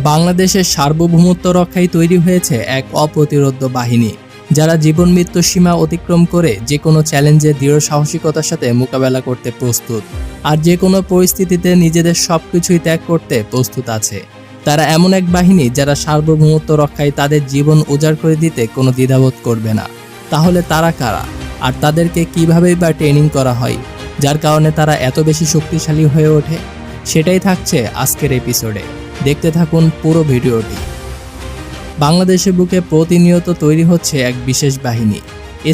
বাংলাদেশের সার্বভৌমত্ব রক্ষায় তৈরি হয়েছে এক অপ্রতিরোধ্য বাহিনী, যারা জীবন মৃত্যুর সীমা অতিক্রম করে যে কোনো চ্যালেঞ্জে দৃঢ় সাহসিকতার সাথে মোকাবেলা করতে প্রস্তুত, আর যে কোনো পরিস্থিতিতে নিজেদের সবকিছুই ত্যাগ করতে প্রস্তুত আছে। তারা এমন এক বাহিনী যারা সার্বভৌমত্ব রক্ষায় তাদের জীবন উজাড় করে দিতে কোনো দ্বিধাবোধ করবে না। তাহলে তারা কারা, আর তাদেরকে কিভাবেই বা ট্রেনিং করা হয় যার কারণে তারা এত বেশি শক্তিশালী হয়ে ওঠে? সেটাই থাকছে আজকের এপিসোডে। দেখতে থাকুন পুরো ভিডিওটি। বাংলাদেশের বুকে প্রতিনিয়ত তৈরি হচ্ছে এক বিশেষ বাহিনী,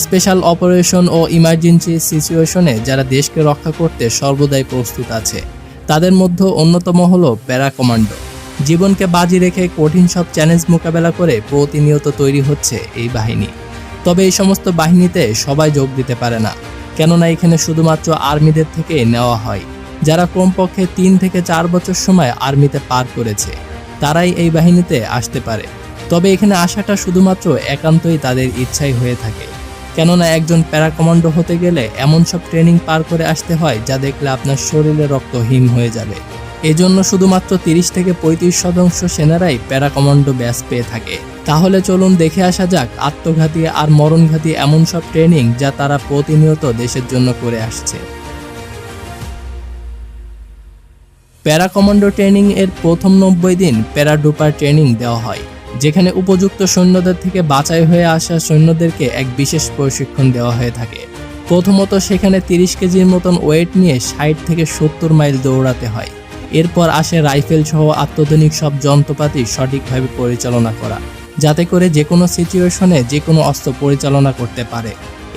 স্পেশাল অপারেশন ও ইমার্জেন্সি সিচুয়েশনে যারা দেশকে রক্ষা করতে সর্বদাই প্রস্তুত আছে। তাদের মধ্যে অন্যতম হলো প্যারা কমান্ডো। জীবনকে বাজি রেখে কঠিন সব চ্যালেঞ্জ মোকাবেলা করে প্রতিনিয়ত তৈরি হচ্ছে এই বাহিনী। তবে এই সমস্ত বাহিনীতে সবাই যোগ দিতে পারে না, কেননা এখানে শুধুমাত্র আর্মিদের থেকে নেওয়া হয়। যারা কমপক্ষে 3 থেকে 4 বছর সময় আর্মিতে পার করেছে তারাই এই বাহিনীতে আসতে পারে। তবে এখানে আসাটা শুধুমাত্র একান্তই তাদের ইচ্ছাই হয়ে থাকে, কেননা একজন প্যারা কমান্ডো হতে গেলে এমন সব ট্রেনিং পার করে আসতে হয় যা দেখলে আপনার শরীরে রক্ত হিম হয়ে যাবে। এজন্য শুধুমাত্র 30 থেকে 35% সেনারাই প্যারা কমান্ডো ব্যাচ পেয়ে থাকে। তাহলে চলুন দেখে আসা যাক আত্মঘাতী আর মরণঘাতী এমন সব ট্রেনিং যা তারা প্রতিনিয়ত দেশের জন্য করে আসছে। প্যারা কমান্ডো ট্রেনিং এর প্রথম 90 দিন প্যারাডুপার ট্রেনিং দেওয়া হয়, যেখানে উপযুক্ত সৈন্যদের থেকে বাছাই হয়ে আসা সৈন্যদেরকে এক বিশেষ প্রশিক্ষণ দেওয়া হয়ে থাকে। প্রথমত সেখানে 30 কেজির মতন ওয়েট নিয়ে 60 থেকে 70 মাইল দৌড়াতে হয়। এরপর আসে রাইফেল সহ আত্মধুনিক সব যন্ত্রপাতি সঠিকভাবে পরিচালনা করা, যাতে করে যে কোনো সিচুয়েশনে যে কোনো অস্ত্র পরিচালনা করতে পারে।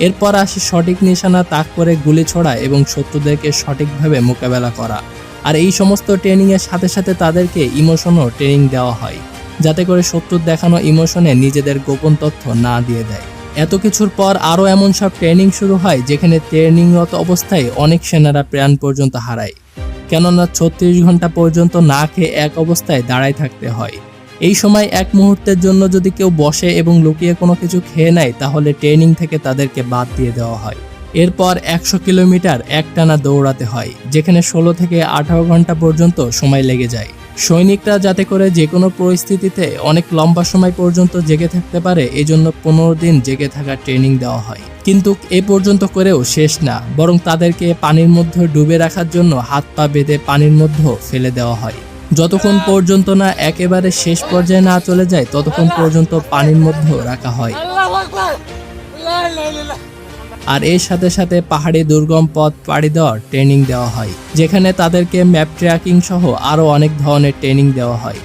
এরপর আসে সঠিক নিশানা তাক করে গুলি ছোড়া এবং শত্রুদেরকে সঠিকভাবে মোকাবেলা করা। আর এই সমস্ত ট্রেনিংয়ের সাথে সাথে তাদেরকে ইমোশনও ট্রেনিং দেওয়া হয়, যাতে করে শত্রুর দেখানো ইমোশনে নিজেদের গোপন তথ্য না দিয়ে দেয়। এত কিছুর পর আরও এমন সব ট্রেনিং শুরু হয় যেখানে ট্রেনিংরত অবস্থায় অনেক সেনারা প্রাণ পর্যন্ত হারায়, কেননা 36 ঘন্টা পর্যন্ত না খেয়ে এক অবস্থায় দাঁড়ায় থাকতে হয়। এই সময় এক মুহূর্তের জন্য যদি কেউ বসে এবং লুকিয়ে কোনো কিছু খেয়ে নেয় তাহলে ট্রেনিং থেকে তাদেরকে বাদ দিয়ে দেওয়া হয়। এরপর 100 কিলোমিটার একটানা দৌড়াতে হয়, যেখানে 16 থেকে 18 ঘন্টা পর্যন্ত সময় লেগে যায়। সৈনিকরা যাতে করে যে কোনো পরিস্থিতিতে অনেক লম্বা সময় পর্যন্ত জেগে থাকতে পারে, এজন্য 15 দিন জেগে থাকার ট্রেনিং দেওয়া হয়। কিন্তু এ পর্যন্ত করেও শেষ না, বরং তাদেরকে পানির মধ্যে ডুবে রাখার জন্য হাত পা বেঁধে পানির মধ্যে ফেলে দেওয়া হয়। যতক্ষণ পর্যন্ত না একেবারে শেষ পর্যায়ে না চলে যায় ততক্ষণ পর্যন্ত পানির মধ্যে রাখা হয়। আর এর সাথে সাথে পাহাড়ি দুর্গম পথ পাড়ি দেওয়ার ট্রেনিং দেওয়া হয়, যেখানে তাদেরকে ম্যাপ ট্র্যাকিং সহ আরও অনেক ধরনের ট্রেনিং দেওয়া হয়।